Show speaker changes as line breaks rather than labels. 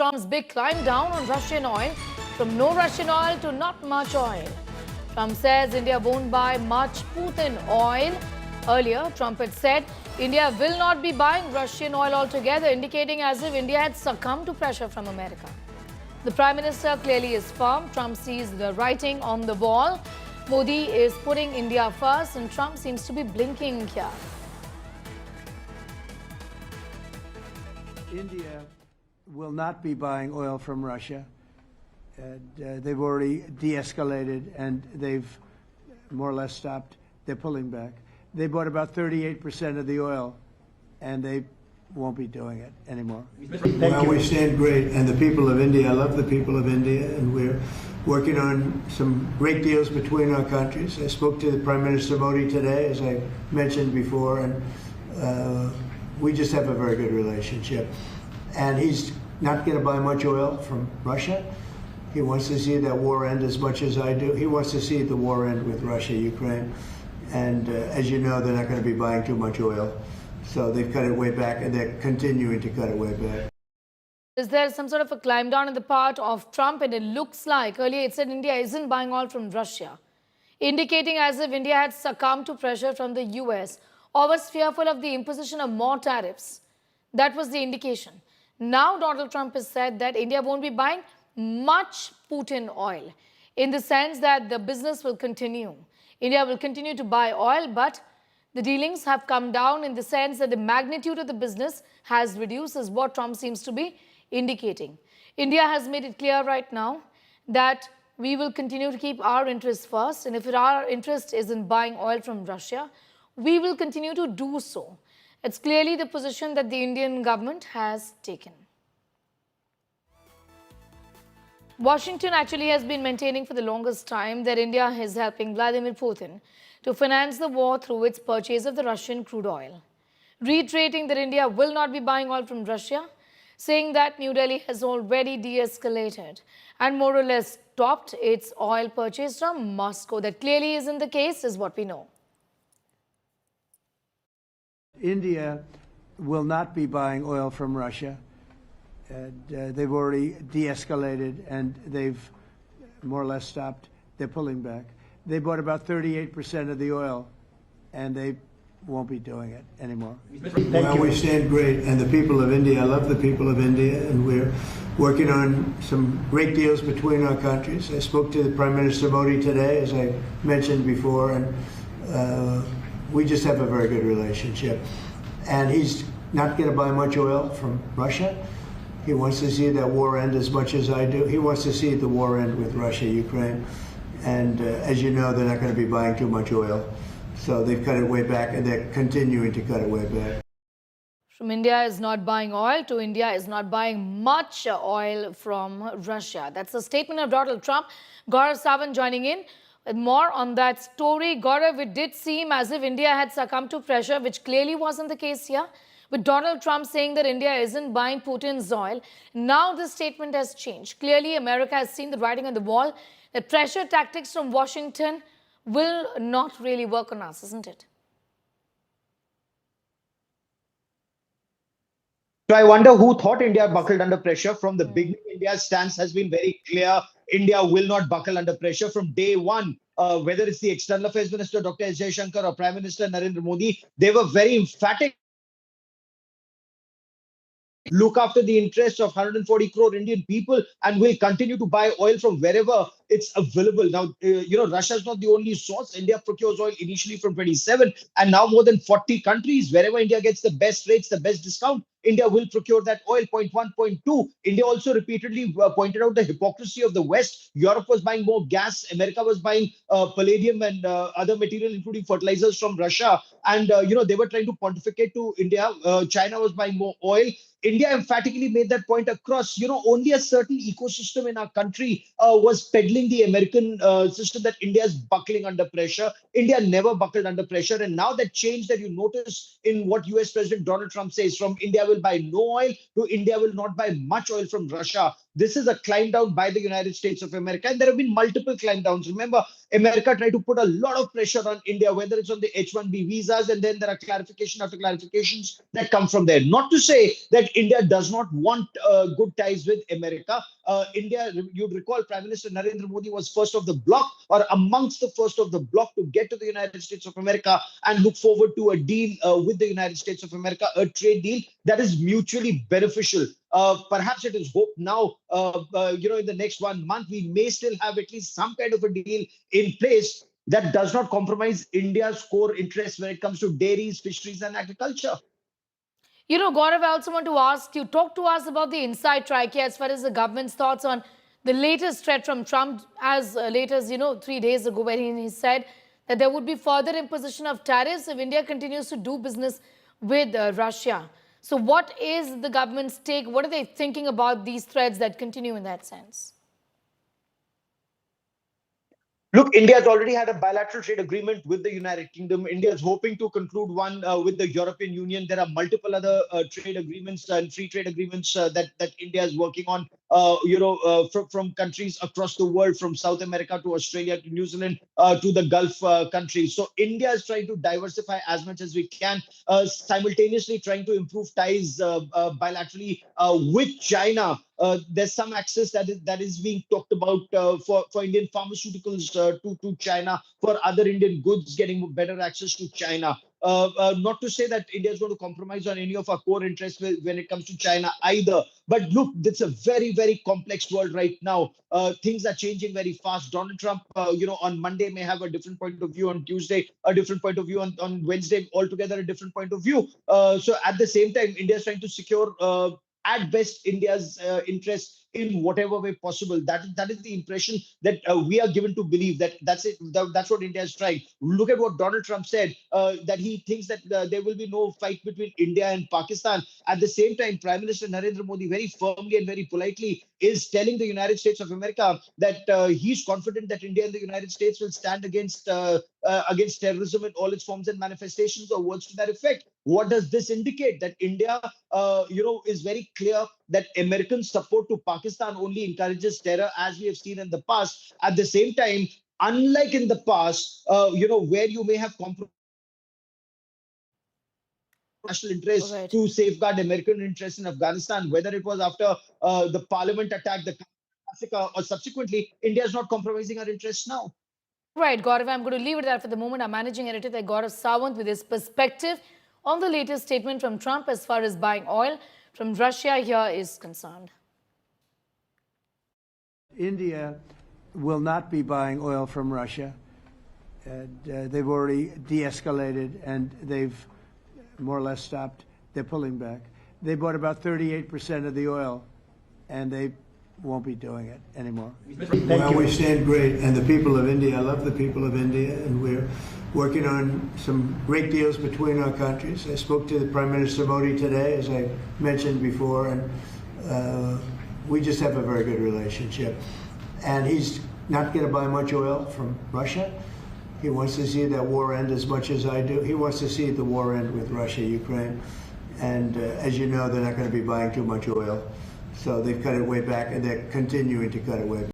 Trump's big climb down on Russian oil, from no Russian oil to not much oil. Trump says India won't buy much Putin oil. Earlier, Trump had said India will not be buying Russian oil altogether, indicating as if India had succumbed to pressure from America. The Prime Minister clearly is firm. Trump sees the writing on the wall. Modi is putting India first, and Trump seems to be blinking here.
India will not be buying oil from Russia. They've already de-escalated and they've more or less stopped. They're pulling back. They bought about 38% of the oil and they won't be doing it anymore. Well, we stand great, and the people of India, I love the people of India, and we're working on some great deals between our countries. I spoke to the Prime Minister Modi today, as I mentioned before, and we just have a very good relationship. And he's not going to buy much oil from Russia. He wants to see that war end as much as I do. He wants to see the war end with Russia, Ukraine. And as you know, they're not going to be buying too much oil. So they've cut it way back, and they're continuing to cut it way back.
Is there some sort of a climb down on the part of Trump? And it looks like earlier it said India isn't buying oil from Russia, indicating as if India had succumbed to pressure from the US or was fearful of the imposition of more tariffs. That was the indication. Now Donald Trump has said that India won't be buying much Putin oil, in the sense that the business will continue. India will continue to buy oil, but the dealings have come down in the sense that the magnitude of the business has reduced, is what Trump seems to be indicating. India has made it clear right now that we will continue to keep our interests first, and if our interest is in buying oil from Russia, we will continue to do so. It's clearly the position that the Indian government has taken. Washington actually has been maintaining for the longest time that India is helping Vladimir Putin to finance the war through its purchase of the Russian crude oil, reiterating that India will not be buying oil from Russia, saying that New Delhi has already de-escalated and more or less stopped its oil purchase from Moscow. That clearly isn't the case, is what we know.
India will not be buying oil from Russia. They've already de-escalated and they've more or less stopped. They're pulling back. They bought about 38% of the oil and they won't be doing it anymore. Well, we stand great, and the people of India, I love the people of India, and we're working on some great deals between our countries. I spoke to the Prime Minister Modi today, as I mentioned before, and we just have a very good relationship. And he's not going to buy much oil from Russia. He wants to see that war end as much as I do. He wants to see the war end with Russia, Ukraine. And as you know, they're not going to be buying too much oil. So they've cut it way back, and they're continuing to cut it way back.
From India is not buying oil to India is not buying much oil from Russia. That's the statement of Donald Trump. Gaurav Sawant joining in with more on that story. Gaurav, it did seem as if India had succumbed to pressure, which clearly wasn't the case here. With Donald Trump saying that India isn't buying Putin's oil, now this statement has changed. Clearly, America has seen the writing on the wall that pressure tactics from Washington will not really work on us, isn't it?
So I wonder who thought India buckled under pressure. From the beginning, India's stance has been very clear. India will not buckle under pressure from day one. Whether it's the External Affairs Minister, Dr. S. Jaishankar, or Prime Minister Narendra Modi, they were very emphatic. Look after the interests of 140 crore Indian people and will continue to buy oil from wherever it's available. Now, Russia is not the only source. India procures oil initially from 27 and now more than 40 countries. Wherever India gets the best rates, the best discount, India will procure that oil. Point 1, point 2. India also repeatedly pointed out the hypocrisy of the West. Europe was buying more gas. America was buying palladium and other material, including fertilizers, from Russia. And, they were trying to pontificate to India. China was buying more oil. India emphatically made that point across. Only a certain ecosystem in our country was peddling the American system that India is buckling under pressure. India never buckled under pressure. And now that change that you notice in what US President Donald Trump says, from India will buy no oil to India will not buy much oil from Russia, This is a climb down by the United States of America. And there have been multiple climb downs. Remember, America tried to put a lot of pressure on India, whether it's on the H-1B visas, and then there are clarification after clarifications that come from there. Not to say that India does not want good ties with America. India, you'd recall, Prime Minister Narendra Modi was first of the bloc, or amongst the first of the bloc, to get to the United States of America and look forward to a deal with the United States of America, a trade deal that is mutually beneficial. Perhaps it is hope now, in the next 1 month, we may still have at least some kind of a deal in place that does not compromise India's core interests when it comes to dairies, fisheries, and agriculture.
Gaurav, I also want to ask you, talk to us about the inside track here as far as the government's thoughts on the latest threat from Trump, as late as, 3 days ago, where he said that there would be further imposition of tariffs if India continues to do business with Russia. So what is the government's take? What are they thinking about these threats that continue in that sense?
Look, India has already had a bilateral trade agreement with the United Kingdom. India is hoping to conclude one with the European Union. There are multiple other trade agreements and free trade agreements that India is working on, from countries across the world, from South America to Australia to New Zealand to the Gulf countries. So India is trying to diversify as much as we can, simultaneously trying to improve ties bilaterally with China. There's some access that is being talked about for Indian pharmaceuticals to China, for other Indian goods getting better access to China. Not to say that India is going to compromise on any of our core interests when it comes to China either. But look, it's a very, very complex world right now. Things are changing very fast. Donald Trump, on Monday may have a different point of view, on Tuesday a different point of view, on Wednesday altogether a different point of view. So at the same time, India is trying to secure at best India's interests in whatever way possible. That is the impression that we are given to believe. That's it. That's what India is trying. Look at what Donald Trump said, that he thinks that there will be no fight between India and Pakistan. At the same time, Prime Minister Narendra Modi very firmly and very politely is telling the United States of America that he's confident that India and the United States will stand against terrorism in all its forms and manifestations, or words to that effect. What does this indicate? That India, is very clear that American support to Pakistan only encourages terror, as we have seen in the past. At the same time, unlike in the past, where you may have compromised national interests
Right.
to safeguard American interests in Afghanistan, whether it was after the parliament attack, the Africa, or subsequently, India is not compromising our interests now.
Right, Gaurav, I'm going to leave it there for the moment. Our managing editor, Gaurav Sawant, with his perspective on the latest statement from Trump as far as buying oil from Russia here is concerned.
India will not be buying oil from Russia. And, they've already de-escalated, and they've more or less stopped. They're pulling back. They bought about 38% of the oil, and they won't be doing it anymore. Well, we stand great, and the people of India, I love the people of India, and we're working on some great deals between our countries. I spoke to the Prime Minister Modi today, as I mentioned before, and we just have a very good relationship. And he's not going to buy much oil from Russia. He wants to see that war end as much as I do. He wants to see the war end with Russia, Ukraine. And as you know, they're not going to be buying too much oil. So they've cut it way back, and they're continuing to cut it way back.